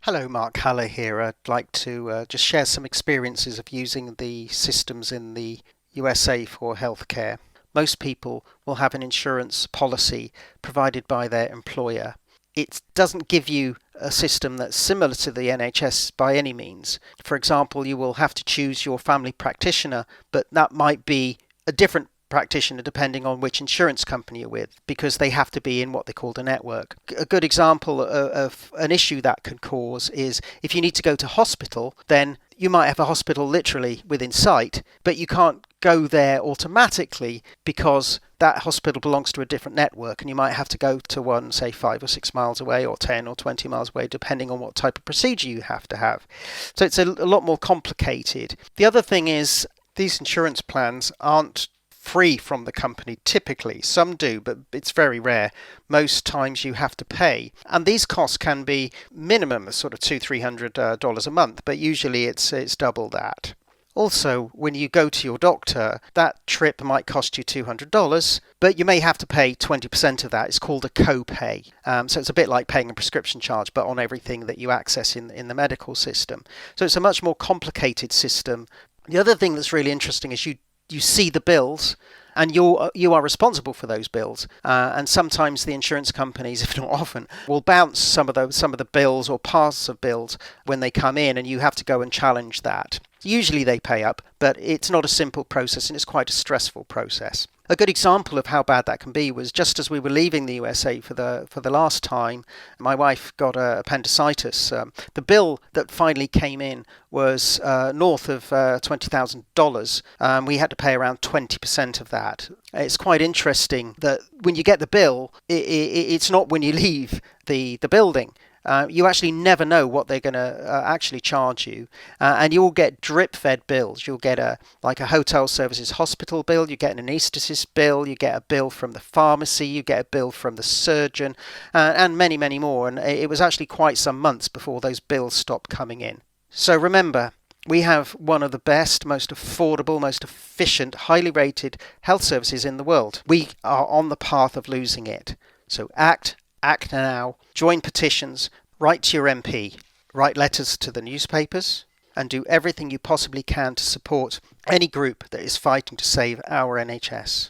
Hello, Mark Haller here. I'd like to just share some experiences of using the systems in the USA for healthcare. Most people will have an insurance policy provided by their employer. It doesn't give you a system that's similar to the NHS by any means. For example, you will have to choose your family practitioner, but that might be a different practitioner depending on which insurance company you're with, because they have to be in what they call a network. A good example of an issue that can cause is if you need to go to hospital, then you might have a hospital literally within sight, but you can't go there automatically because that hospital belongs to a different network, and you might have to go to one, say, 5 or 6 miles away, or 10 or 20 miles away, depending on what type of procedure you have to have. So it's a lot more complicated. The other thing is these insurance plans aren't free from the company typically. Some do, but it's very rare. Most times you have to pay, and these costs can be minimum sort of $200-300 a month, but usually it's double that. Also, when you go to your doctor, that trip might cost you $200, but you may have to pay 20% of that. It's called a co-pay. So it's a bit like paying a prescription charge, but on everything that you access in the medical system. So it's a much more complicated system. The other thing that's really interesting is you see the bills, and you are responsible for those bills. And sometimes the insurance companies, if not often, will bounce some of the bills or parts of bills when they come in, and you have to go and challenge that. Usually they pay up, but it's not a simple process, and it's quite a stressful process. A good example of how bad that can be was just as we were leaving the USA for the last time, my wife got appendicitis. The bill that finally came in was north of $20,000. We had to pay around 20% of that. It's quite interesting that when you get the bill, it's not when you leave the building. You actually never know what they're going to actually charge you, and you'll get drip-fed bills. You'll get a hotel services hospital bill, you get an anaesthetist bill, you get a bill from the pharmacy, you get a bill from the surgeon, and many, many more. And it was actually quite some months before those bills stopped coming in. So remember, we have one of the best, most affordable, most efficient, highly rated health services in the world. We are on the path of losing it. So act now, join petitions, write to your MP, write letters to the newspapers, and do everything you possibly can to support any group that is fighting to save our NHS.